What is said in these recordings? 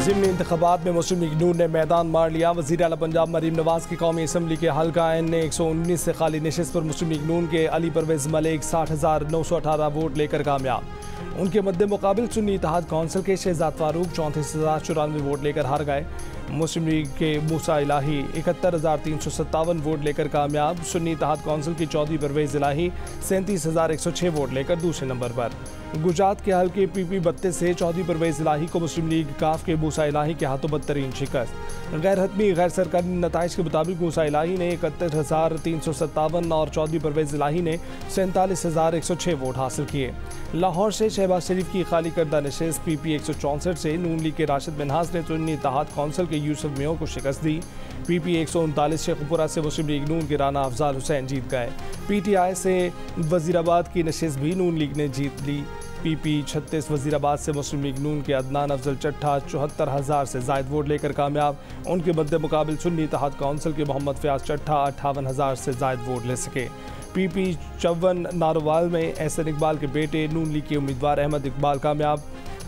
ज़िमनी इंतख़ाबात में मुस्लिम लीग नून ने मैदान मार लिया। वज़ीर आला पंजाब मरीम नवाज़ की कौमी असम्बली के हल्का NA 119 से खाली नशिस्त पर मुस्लिम लीग नून के अली परवेज़ मलिक 60,918 वोट लेकर कामयाब। उनके मद्दे मुकाबिल सुन्नी इत्तेहाद कौंसिल के शहजाद फारूक 34,094 वोट लेकर हार गए। मुस्लिम लीग के मूसा इलाही 71,357 वोट लेकर कामयाब। सुन्नी इत्तेहाद कौंसिल की चौधरी परवेज़ इलाही 37,106 वोट लेकर दूसरे नंबर पर। गुजरात के हल्के PP 32 से चौधरी परवेज़ इलाही को मुस्लिम लीग काफ के मूसा इलाही के हाथों बदतरीन शिकस्त। गैर हतमी गैर सरकारी नताइज के मुताबिक मूसा इलाही ने 71,357 और चौधरी परवेज़ इलाही ने 47,106 वोट हासिल किए। लाहौर से शहबाज शरीफ की खाली करदा नशिस्त PP 164 से नून लीग के राशिद मिन्हास ने सुन्नी इत्तेहाद कौंसिल के यूसुफ मेयो को शिकस्त दी। PP 139 शेखपुरा से मुस्लिम लीग नून के राना अफजाल हुसैन जीत गए। PTI से वजीराबाद की नशिस्त भी नून लीग ने जीत ली। PP 36 वजीराबाद से मुस्लिम लीग नून के अदनान अफजल चट्ठा 74,000 से जायद वोट लेकर कामयाब। उनके मद्दे मुकाबिल सुन्नी इत्तेहाद कौंसिल के मोहम्मद फयाज चट्ठा 58,000 से जायद वोट ले सके। PP 54 नारोवाल में एहसन इकबाल के बेटे नून लीग के उम्मीदवार अहमद इकबाल कामयाब।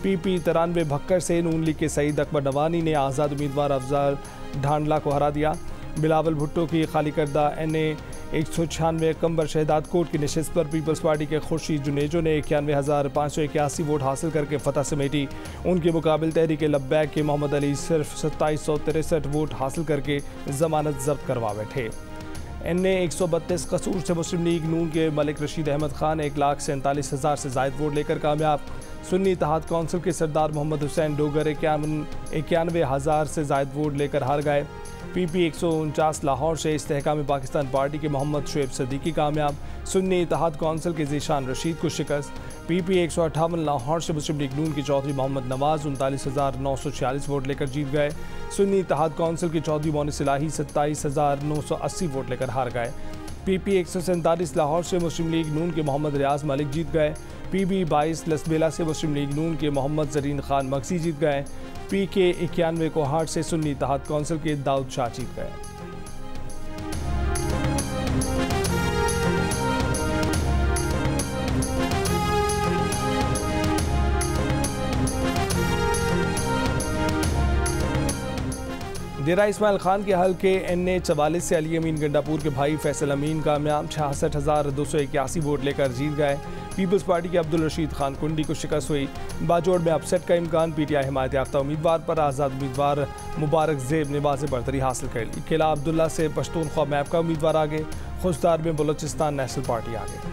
PP 93 भक्कर से नून लीग के सईद अकबर नवानी ने आज़ाद उम्मीदवार अफजल ढांडला को हरा दिया। बिलावल भुट्टो की खाली करदा NA 196 कंबर शहदाद कोट की नशिस्त पर पीपल्स पार्टी के खुर्शीद जुनेजो ने 91,581 वोट हासिल करके फतह समेटी। उनके मुकाबिल तहरीक लब्बैक के मोहम्मद अली सिर्फ 2763 वोट हासिल करके जमानत जब्त करवा बैठे। NA 132 कसूर से मुस्लिम लीग नून के मलिक रशीद अहमद खान 1,47,000 से जायद वोट लेकर कामयाब। सुन्नी इत्तेहाद कौंसिल के सरदार मोहम्मद हुसैन डोगर 91,000 से जायद वोट लेकर हार गए। PP 149 लाहौर से इस्तेहकाम पाकिस्तान पार्टी के मोहम्मद शुएब सदीकी कामयाब। सुन्नी इत्तेहाद कौंसिल के ज़ीशान रशीद को शिकस्त। PP 158 लाहौर से मुस्लिम लीग नून के चौधरी मोहम्मद नवाज़ 39,946 वोट लेकर जीत गए। सुन्नी इत्तेहाद कौंसिल के चौधरी मोनिस इलाही 27,980 वोट लेकर हार गए। PP 147 लाहौर से मुस्लिम लीग नून के मोहम्मद रियाज मलिक जीत गए। PB 22 लसबेला से मुस्लिम लीग नून के मोहम्मद जरीन खान मक्सी जीत गए। PK 91 कोहाट से सुन्नी इत्तेहाद कौंसिल के दाऊद शाह जीत गए। डेरा इस्माइल खान के हल्के NA 44 से अली अमीन गंडापुर के भाई फैसल अमीन कामयाब 66,281 वोट लेकर जीत गए। पीपल्स पार्टी के अब्दुल रशीद खान कुंडी को शिकस्त हुई। बाजोड़ में अपसेट का इम्कान। PTI हिमायत याफ्ता उम्मीदवार पर आज़ाद उम्मीदवार मुबारक ज़ेब ने वाज़ेह बरतरी हासिल कर ली। किला अब्दुल्ला से पश्तूनख्वा मैप का उम्मीदवार आगे। खुशदार में बलोचिस्तान नेशनल पार्टी आगे।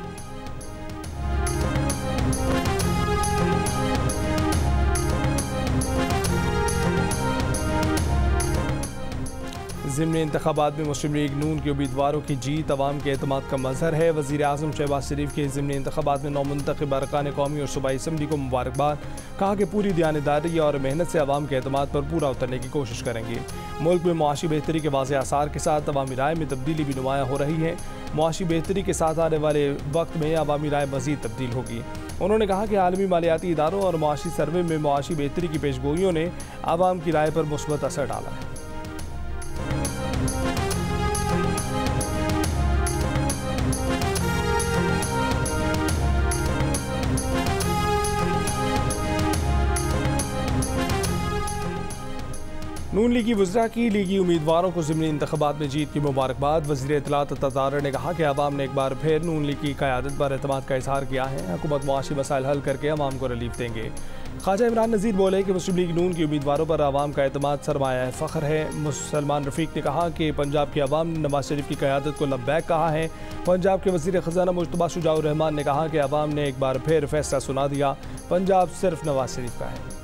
ज़िमनी इंतख़ाबात में मुस्लिम लीग नून के उम्मीदवारों की जीत अवाम के एतमाद का मज़हर है। वज़ीर आज़म शहबाज शरीफ के ज़िमनी इंतख़ाबात में नौमुंतखब अरकान कौमी और सूबाई असम्बली को मुबारकबाद। कहा कि पूरी दयानतदारी और मेहनत से अवाम के एतमाद पर पूरा उतरने की कोशिश करेंगे। मुल्क में मुआशी बेहतरी के वाज़ेह आसार के साथ अवामी राय में तब्दीली भी नुमायाँ हो रही है। मुआशी बेहतरी के साथ आने वाले वक्त में अवामी राय मज़ीद तब्दील होगी। उन्होंने कहा कि आलमी मालियाती इदारों और मुआशी सर्वे में मुआशी बेहतरी की पेशगोइयों ने अवाम की राय पर मुस्बत असर डाला है। नून लीगी वज़रा की लीगी उम्मीदवारों को ज़िमनी इंतख़ाबात में जीत की मुबारकबाद। वज़ीर इत्तलात ततार ने कहा कि अवाम ने एक बार फिर नून लीग की क़यादत पर एतमाद का इज़हार किया है। हुकूमत मुआशी मसाइल हल करके अवाम को रिलीफ देंगे। ख्वाजा इमरान नज़ीर बोले कि मुस्लिम लीग नून के उम्मीदवारों पर अवाम का एतमाद सरमाया फ़ख्र है। सलमान रफ़ीक ने कहा कि पंजाब की अवाम ने नवाज शरीफ की क़यादत को लब्बैक कहा है। पंजाब के वज़ीर ख़जाना मुश्तबा शुजाउर रहमान ने कहा कि अवाम ने एक बार फिर फैसला सुना दिया, पंजाब सिर्फ नवाज शरीफ का है।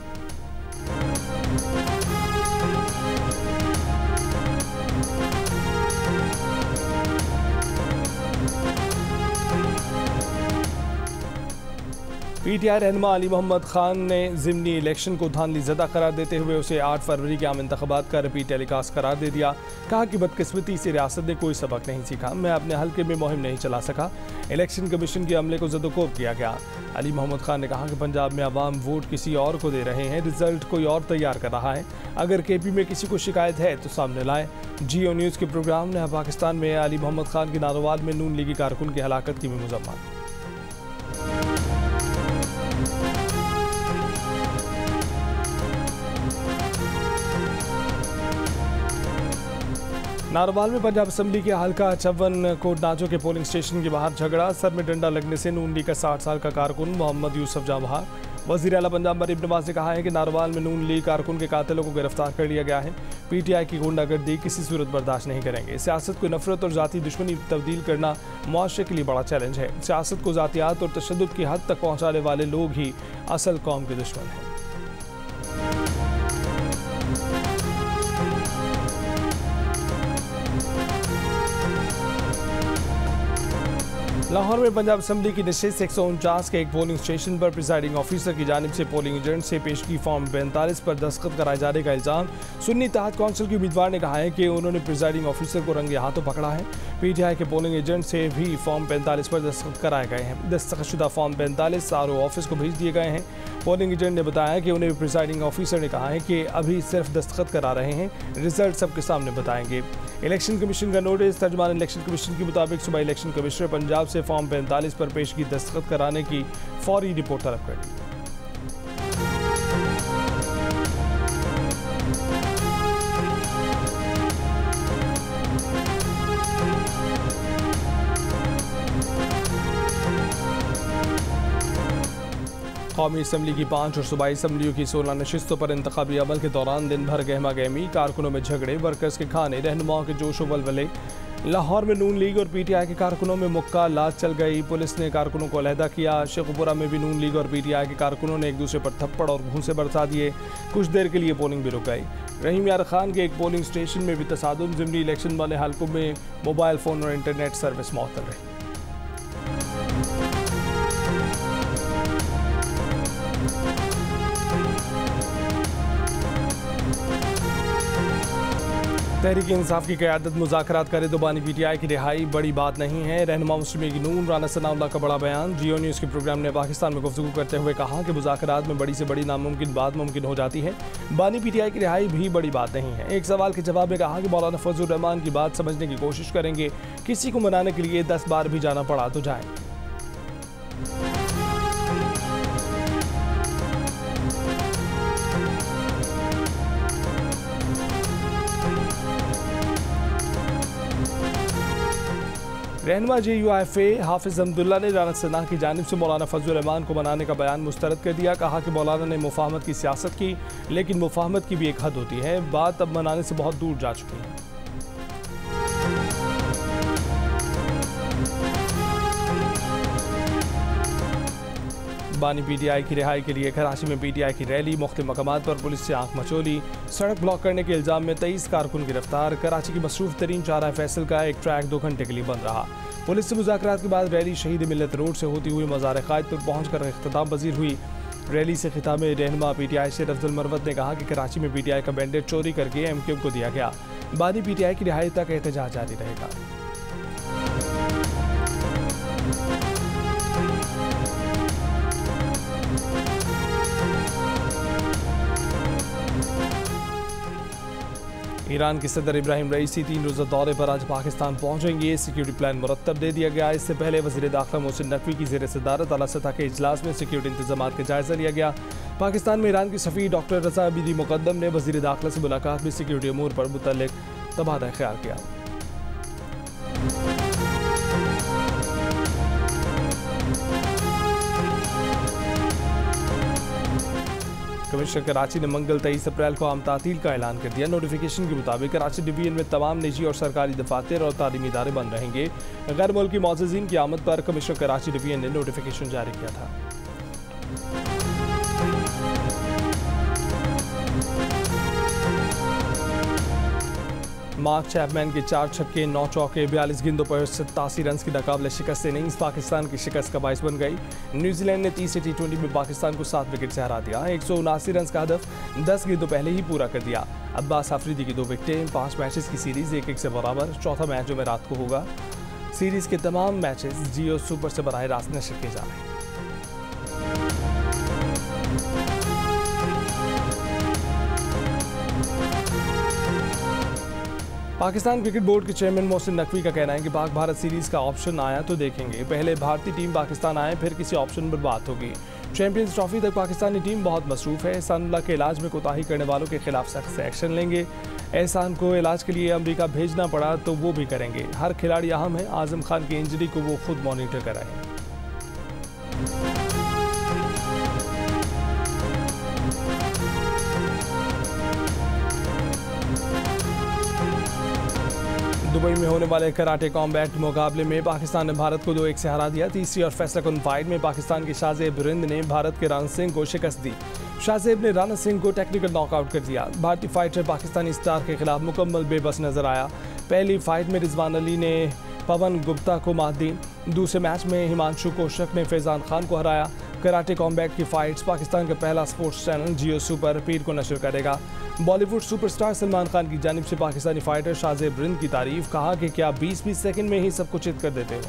PTI रहनुमा अली मोहम्मद खान ने ज़िमनी इलेक्शन को धांधली ज़दा करार देते हुए उसे 8 फरवरी के आम इंतख़ाबात का रिपीट टेलीकास्ट करार दे दिया। कहा कि बदकिस्मती से रियासत ने कोई सबक नहीं सीखा। मैं अपने हल्के में मुहिम नहीं चला सका। इलेक्शन कमीशन के अमले को ज़दोकोब किया गया। अली मोहम्मद खान ने कहा कि पंजाब में अवाम वोट किसी और को दे रहे हैं, रिजल्ट कोई और तैयार कर रहा है। अगर KP में किसी को शिकायत है तो सामने लाए। GO न्यूज़ के प्रोग्राम ने पाकिस्तान में अली मोहम्मद खान की नारोवाल में नून लीगी कारकुन की हलाकत की भी मज़म्मत। नारोवाल में पंजाब असम्बली के हल्का 56 कोटनाजो के पोलिंग स्टेशन के बाहर झगड़ा, सर में डंडा लगने से नून लीग का 60 साल का कारकुन मोहम्मद यूसुफ जहां बाहर। वज़ीर आला पंजाब मरीम नवाज ने कहा है कि नारोवाल में नून लीग कारकुन के कातिलों को गिरफ्तार कर लिया गया है। पीटीआई की गुंडागर्दी किसी सूरत बर्दाश्त नहीं करेंगे। सियासत को नफरत और ज़ाती दुश्मनी तब्दील करना मुआशरे के लिए बड़ा चैलेंज है। सियासत को ज़ातियात और तशद्दुद की हद तक पहुँचाने वाले लोग ही असल कौम के दुश्मन हैं। लाहौर में पंजाब असम्बली की नशिस्त 149 के एक पोलिंग स्टेशन पर प्रिजाइडिंग ऑफिसर की जानिब से पोलिंग एजेंट से पेशगी फॉर्म 45 पर दस्तखत कराए जाने का इल्जाम। सुन्नी इत्तेहाद काउंसिल के उम्मीदवार ने कहा है कि उन्होंने प्रिजाइडिंग ऑफिसर को रंगे हाथों पकड़ा है। पीटीआई के पोलिंग एजेंट से भी फॉर्म 45 पर दस्तखत कराए गए हैं। दस्तखतशुदा फॉर्म 45 आरओ ऑफिस को भेज दिए गए हैं। पोलिंग एजेंट ने बताया कि उन्हें प्रिजाइडिंग ऑफिसर ने कहा है कि अभी सिर्फ दस्तखत करा रहे हैं, रिजल्ट सबके सामने बताएंगे। इलेक्शन कमीशन का नोटिस। तर्जुमान इलेक्शन कमीशन के मुताबिक सुबह इलेक्शन कमिश्नर पंजाब से फॉर्म 45 पर पेशगी दस्तखत कराने की फौरी रिपोर्ट तलब कर दी। कौमी असम्बली की 5 और सूबाई असम्बलियों की 16 नशिस्तों पर इंतखाबी अमल के दौरान दिन भर गहमा गहमी, कारकुनों में झगड़े, वर्कर्स के खाने, रहनुमाओं के जोश व वलवले। लाहौर में नून लीग और पीटीआई के कारकुनों में मुक्का लात चल गई। पुलिस ने कारकुनों को अलहदा किया। शेखुपुरा में भी नून लीग और पीटीआई के कारकुनों ने एक दूसरे पर थप्पड़ और घूंसे बरसा दिए। कुछ देर के लिए पोलिंग भी रुक गई। रहीम यार खान के एक पोलिंग स्टेशन में भी तसादुम। ज़िमनी इलेक्शन वाले हलकों में मोबाइल फ़ोन और इंटरनेट सर्विस मुअत्तल रही। तहरीक इंसाफ की क़यादत मुज़ाकरात करे तो बानी पीटीआई की रिहाई बड़ी बात नहीं है। रहनुमा मुस्लिम लीग नून राना सनाउल्लाह का बड़ा बयान। जियो न्यूज़ के प्रोग्राम ने पाकिस्तान में गुफ्तगू करते हुए कहा कि मुज़ाकरात में बड़ी से बड़ी नामुमकिन बात मुमकिन हो जाती है। बानी पीटीआई की रिहाई भी बड़ी बात नहीं है। एक सवाल के जवाब में कहा कि मौलाना फजलुर रहमान की बात समझने की कोशिश करेंगे। किसी को मनाने के लिए 10 बार भी जाना पड़ा तो जाएं। रहनुमा JUIFA हाफिज़ अब्दुल्ला ने राना सना की जानिब से मौलाना फजलुर रहमान को मनाने का बयान मुस्तरद कर दिया। कहा कि मौलाना ने मुफाहमत की सियासत की, लेकिन मुफाहमत की भी एक हद होती है। बात अब मनाने से बहुत दूर जा चुकी है। बानी पीटीआई की रिहाई के लिए कराची में पीटीआई की रैली। मुख्तलिफ मकामात पर पुलिस से आंख मचोली। सड़क ब्लॉक करने के इल्जाम में 23 कारकुन गिरफ्तार। कराची की मसरूफ तरीन चारा फैसल का एक ट्रैक 2 घंटे के लिए बंद रहा। पुलिस से मुज़ाकरात के बाद रैली शहीद मिल्लत रोड से होती हुई मज़ार क़ायद पर पहुंचकर इख्तिताम पजीर हुई। रैली से खिताब में रहनुमा पीटीआई से अफजल मरवत ने कहा कि कराची में पीटीआई का बैंडेड चोरी करके MQM को दिया गया। बानी पीटीआई की रिहाई तक एहतजाज जारी रहेगा। ईरान के सदर इब्राहिम रईसी 3 रोज़ा दौरे पर आज पाकिस्तान पहुंचेंगे। सिक्योरिटी प्लान मुरत्तब दे दिया गया। इससे पहले वज़ीर दाखिला मोहसिन नकवी की ज़ेर सदारत आला सतह के इजलास में सिक्योरिटी इंतजामात का जायज़ा लिया गया। पाकिस्तान में ईरान की सफ़ीर डॉक्टर रज़ा अबीदी मुक़द्दम ने वज़ीर दाखिला से मुलाकात में सिक्योरिटी अमूर पर मुतल्लिक़ तबादला ख्याल किया। कमिश्नर कराची ने मंगल 23 अप्रैल को आम तातील का ऐलान कर दिया। नोटिफिकेशन के मुताबिक कराची डिवीजन में तमाम निजी और सरकारी दफातर और तालीमी इदारे बंद रहेंगे। गैर मुल्की मौज़ज़ीन की आमद पर कमिश्नर कराची डिवीजन ने नोटिफिकेशन जारी किया था। मार्क चैपमैन के 4 छक्के 9 चौके 42 गेंदों पर 87 रन की नाकाबिले शिकस्त इनिंग्स पाकिस्तान की शिकस्त का बाइस बन गई। न्यूजीलैंड ने 30 T20 में पाकिस्तान को 7 विकेट से हरा दिया। 179 रन का हदफ 10 गेंदों पहले ही पूरा कर दिया। अब्बास आफरीदी की 2 विकेटें। 5 मैचेस की सीरीज 1-1 से बराबर। चौथा मैच जो में रात को होगा। सीरीज के तमाम मैचेस जियो सुपर से बराह रास्त नशर किए जा रहे हैं। पाकिस्तान क्रिकेट बोर्ड के चेयरमैन मोहसिन नकवी का कहना है कि पाक भारत सीरीज का ऑप्शन आया तो देखेंगे। पहले भारतीय टीम पाकिस्तान आए, फिर किसी ऑप्शन पर बात होगी। चैंपियंस ट्रॉफी तक पाकिस्तानी टीम बहुत मसरूफ है। एहसानुल्लाह के इलाज में कोताही करने वालों के खिलाफ सख्त एक्शन लेंगे। एहसान को इलाज के लिए अमेरिका भेजना पड़ा तो वो भी करेंगे। हर खिलाड़ी अहम है। आजम खान की इंजरी को वो खुद मॉनिटर कराएं। दुबई में होने वाले कराटे कॉम्बैट मुकाबले में पाकिस्तान ने भारत को 2-1 से हरा दिया। तीसरी और फैसलाकुन फाइट में पाकिस्तान के शाहजेब रिंद ने भारत के राणा सिंह को शिकस्त दी। शाहजेब ने राणा सिंह को टेक्निकल नॉकआउट कर दिया। भारतीय फाइटर पाकिस्तानी स्टार के खिलाफ मुकम्मल बेबस नजर आया। पहली फाइट में रिजवान अली ने पवन गुप्ता को मात दी। दूसरे मैच में हिमांशु कौशिक ने फैजान खान को हराया। कराटे कॉम्बैट की फाइट्स पाकिस्तान का पहला स्पोर्ट्स चैनल जियो सुपर पीर को नशर करेगा। बॉलीवुड सुपरस्टार सलमान खान की जानिब से पाकिस्तानी फाइटर शाहजेब रिंद की तारीफ, कहा कि क्या 20-20 सेकंड में ही सब कुछ चित कर देते हो।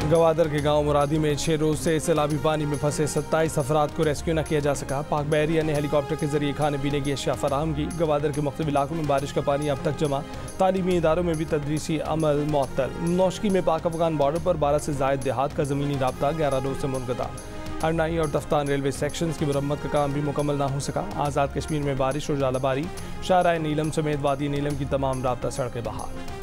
गवादर के गांव मुरादी में 6 रोज से सैलाबी पानी में फंसे 27 अफराद को रेस्क्यू न किया जा सका। पाक बहरिया ने हेलीकॉप्टर के जरिए खाने पीने की अशिया फराहम की। गवादर के मुख्तलिफ इलाकों में बारिश का पानी अब तक जमा। तालीमी इदारों में भी तदरीसी अमल मुअत्तल। नौशकी में पाक अफगान बॉर्डर पर 12 से जायद देहात का ज़मीनी राब्ता 11 रोज से मुनक़ता। हरनाई और तफ्तान रेलवे सेक्शंस की मुरम्मत का काम भी मुकम्मल ना हो सका। आज़ाद कश्मीर में बारिश और जालाबारी। शाहराह नीलम समेत वादी नीलम की तमाम राब्ता सड़कें बहाल।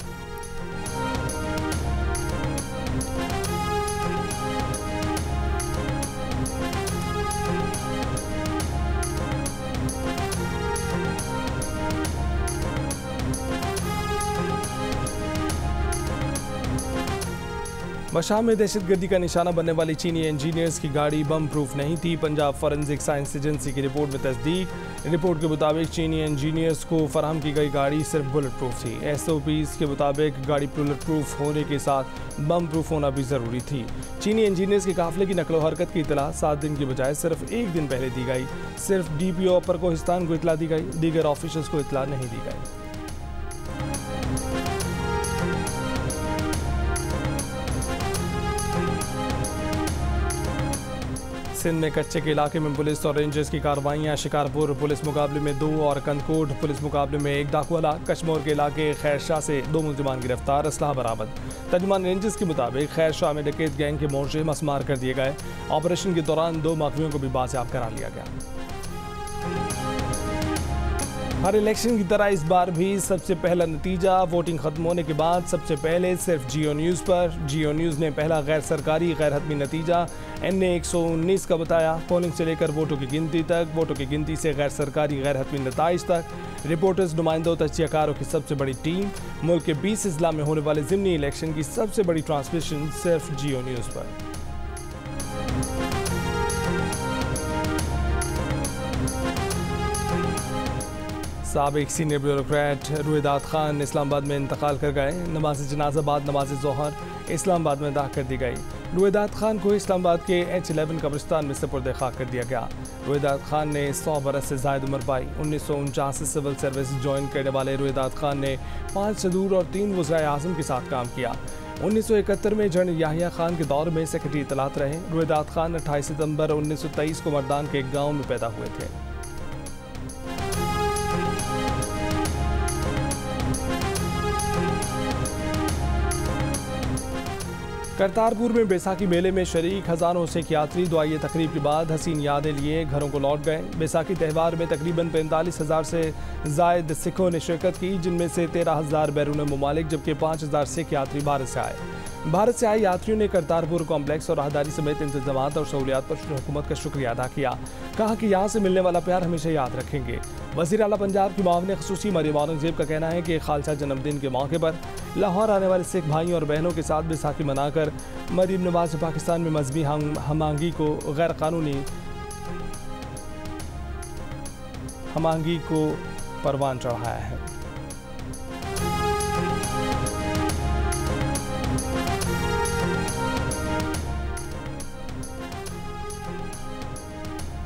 मशाम में दहशतगर्दी का निशाना बनने वाली चीनी इंजीनियर्स की गाड़ी बम प्रूफ नहीं थी। पंजाब फॉरेंसिक साइंस एजेंसी की रिपोर्ट में तस्दीक। रिपोर्ट के मुताबिक चीनी इंजीनियर्स को फराहम की गई गाड़ी सिर्फ बुलेट प्रूफ थी। SOPs के मुताबिक गाड़ी बुलेट प्रूफ होने के साथ बम प्रूफ होना भी ज़रूरी थी। चीनी इंजीनियर्स के काफिले की नकलो हरकत की इतला 7 दिन की बजाय सिर्फ 1 दिन पहले दी गई। सिर्फ DPO अपर कोहिस्तान को इतला दी गई, दीगर ऑफिसर्स को इतला नहीं दी गई। सिंध में कच्चे के इलाके में पुलिस और रेंजर्स की कार्रवाइयाँ। शिकारपुर पुलिस मुकाबले में 2 और कंदकोट पुलिस मुकाबले में 1 डाकू हलाक। कश्मोर के इलाके खैर शाह से 2 मुलजिमान गिरफ्तार, असलहा बरामद। तर्जुमान रेंजर्स के मुताबिक खैर शाह में डकैत गैंग के मोर्चे मसमार कर दिए गए। ऑपरेशन के दौरान 2 मकवियों को भी बाजियाब करा लिया गया। हर इलेक्शन की तरह इस बार भी सबसे पहला नतीजा वोटिंग खत्म होने के बाद सबसे पहले सिर्फ जियो न्यूज़ पर। जियो न्यूज़ ने पहला गैर सरकारी गैर हतमी नतीजा NA 119 का बताया। पोलिंग से लेकर वोटों की गिनती तक, वोटों की गिनती से गैर सरकारी गैर हतमी नताइज तक, रिपोर्टर्स, नुमाइंदों, तज्जियाकारों की सबसे बड़ी टीम। मुल्क के 20 अजला में होने वाले ज़िमनी इलेक्शन की सबसे बड़ी ट्रांसमिशन सिर्फ जियो न्यूज़ पर। साबिक सीनियर ब्यूरोक्रेट रुएदात खान इस्लामाबाद में इंतकाल कर गए। नमाज जनाजा बाद नमाज ज़ोहर इस्लामाबाद में अदा कर दी गई। रुएदात खान को इस्लामाबाद के H11 कब्रिस्तान में सुपुर्द खाक कर दिया गया। रुएदात खान ने 100 बरस से ज़ायद उम्र पाई। 1949 से सिविल सर्विस ज्वाइन करने वाले रुएदात खान ने 5 सदूर और 3 वज़ीर आज़म के साथ काम किया। 1971 में जनरल याहिया खान के दौर में सेक्रेटरी इतलात रहे। रुएदात खान 28 सितंबर 1923 को मर्दान के एक गाँव में पैदा हुए थे। करतारपुर में बैसाखी मेले में शरीक हज़ारों सिख यात्री दुआई तकरीब के बाद हसीन यादें लिए घरों को लौट गए। बैसाखी त्यौहार में तकरीबन 45,000 से जायद सिखों ने शिरकत की, जिनमें से 13,000 बैरून मुमालिक, जबकि 5,000 सिख यात्री भारत से आए। भारत से आए यात्रियों ने करतारपुर कॉम्प्लेक्स और राहदारी समेत इंतजामात और सहूलियात पर हुकूमत का शुक्रिया अदा किया। कहा कि यहाँ से मिलने वाला प्यार हमेशा याद रखेंगे। वज़ीर आला पंजाब की मुआविन ख़ुसूसी मरियम औरंगज़ेब का कहना है कि खालसा जन्मदिन के मौके पर लाहौर आने वाले सिख भाइयों और बहनों के साथ बैसाखी मनाकर मरीम नवाज ने पाकिस्तान में मजहबी हमआहंगी को गैर कानूनी हमआहंगी को परवान चढ़ाया है।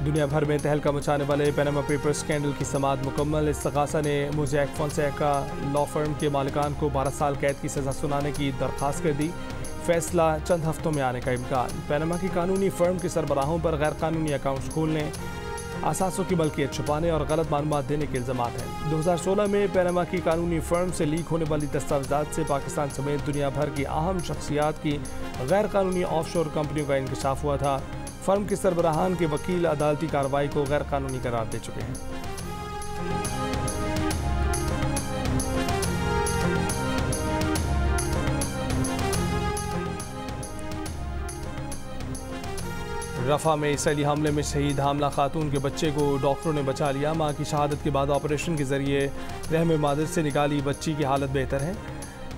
दुनिया भर में तहलका मचाने वाले पैनामा पेपर्स स्कैंडल की समाअत मुकम्मल। इस्तग़ासा ने मोज़ैक फोंसेका लॉ फर्म के मालिकान को 12 साल कैद की सज़ा सुनाने की दरख्वास्त कर दी। फैसला चंद हफ्तों में आने का इम्कान। पैनामा की कानूनी फर्म के सरबराहों पर गैर कानूनी अकाउंट्स खोलने, असासों की मलकियत छुपाने और गलत मालूमात देने के इल्ज़ाम हैं। 2016 में पैनामा की कानूनी फर्म से लीक होने वाली दस्तावेज़ात से पाकिस्तान समेत दुनिया भर की अहम शख्सियात की गैर कानूनी ऑफशोर कंपनियों का इंकशाफ हुआ था। फर्म के सरबराहान के वकील अदालती कार्रवाई को गैर कानूनी करार दे चुके हैं। रफा में इसराइली हमले में शहीद हामला खातून के बच्चे को डॉक्टरों ने बचा लिया। मां की शहादत के बाद ऑपरेशन के जरिए रहम मादर से निकाली बच्ची की हालत बेहतर है।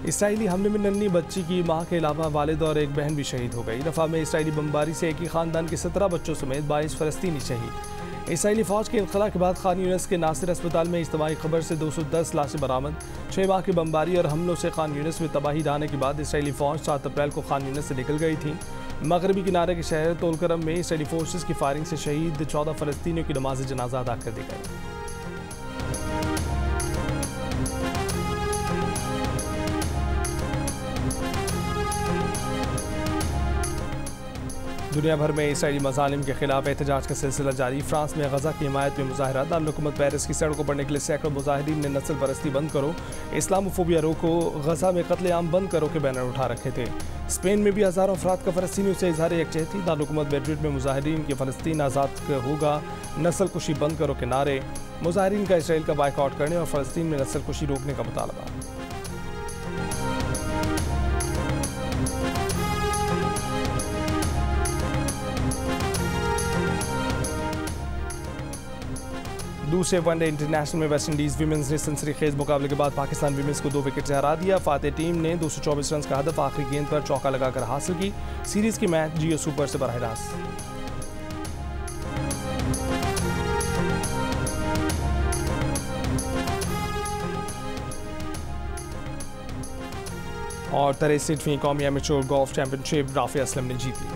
इसराइली हमले में नन्ही बच्ची की मां के अलावा वालिद और एक बहन भी शहीद हो गई। रफा में इसराइली बमबारी से एक ही खानदान के 17 बच्चों समेत 22 फ़लस्तीनी शहीद। इसराइली फ़ौज के इनखला के बाद खान यूनिस के नासिर अस्पताल में इज्तिमाई खबर से 210 लाशें बरामद। 6 माह की बमबारी और हमलों से खान यूनिस में तबाही डालने के बाद इसराइली फ़ौज 7 अप्रैल को खान यूनिस से निकल गई थी। मगरबी किनारे के शहर तोलकरम में इसराइली फोर्सेस की फायरिंग से शहीद 14 फ़लस्तीनियों की नमाज जनाजा अदा कर दी गई। दुनिया भर में इसराइली मज़ालिम के खिलाफ एहतजाज का सिलसिला जारी। फ्रांस में गजा की हिमायत में मुजाहरा। दारुल-हुकूमत पेरिस की सड़कों पर निकले सैकड़ों मुजाहिदीन ने नस्ल परस्ती बंद करो, इस्लामोफोबिया रोको, गजा में कत्लेआम बंद करो के बैनर उठा रखे थे। स्पेन में भी हज़ारों अफराद का फ़लस्तीनियों से इजहार यकजहती। दारुल-हुकूमत मैड्रिड में मुजाहिदीन के फ़लस्तीन आज़ाद होगा, नस्ल कुशी बंद करो के नारे। मुजाहिरीन का इसराइल का बायकॉट करने और फ़लस्तीन में नस्ल कुशी रोकने का मुतालबा। दूसरे वनडे इंटरनेशनल में वेस्टइंडीज़ विमेंस ने सनसनीखेज मुकाबले के बाद पाकिस्तान विमेंस को 2 विकेट से हरा दिया। फातेह टीम ने 224 रन का हदफ आखिरी गेंद पर चौका लगाकर हासिल की। सीरीज की मैच जियो सुपर से बराह रास्त। और 63वीं कौमी amateur golf championship Rafia Aslam ने जीत ली।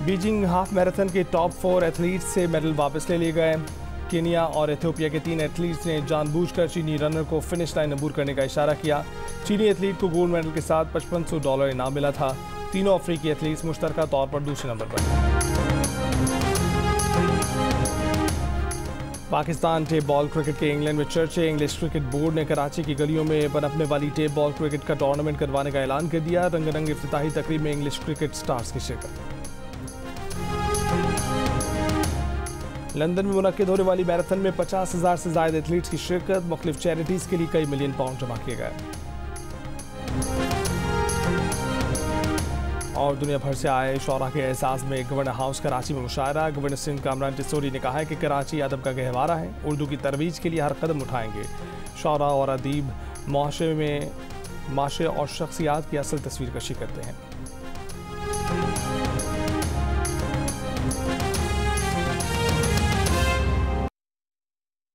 बीजिंग हाफ मैराथन के टॉप 4 एथलीट्स से मेडल वापस ले लिए गए। केनिया और इथियोपिया के 3 एथलीट्स ने जानबूझकर चीनी रनर को फिनिश लाइन अबूर करने का इशारा किया। चीनी एथलीट को गोल्ड मेडल के साथ $5500 इनाम मिला था। तीनों अफ्रीकी एथलीट्स मुश्तरका तौर पर दूसरे नंबर पर। पाकिस्तान टेप बॉल क्रिकेट के इंग्लैंड में चर्चे। इंग्लिश क्रिकेट बोर्ड ने कराची की गलियों में पनपने वाली टेप बॉल क्रिकेट का टूर्नामेंट करवाने का ऐलान कर दिया। रंगारंग इफ्तिताही तकरीब में इंग्लिश क्रिकेट स्टार्स की शिरकत। लंदन में मुनक्किद होने वाली मैराथन में 50,000 से ज़ायद एथलीट्स की शिरकत। मुख्तलिफ चैरिटीज़ के लिए कई मिलियन पाउंड जमा किए गए। और दुनिया भर से आए शौरा के एहसास में गवर्नर हाउस कराची में मुशायरा। गवर्नर सिंध कामरान टिसोरी ने कहा है कि कराची अदब का गहवारा है, उर्दू की तरवीज के लिए हर कदम उठाएंगे। शौरा और अदीब माशरे और शख्सियात की असल तस्वीर कशी करते हैं।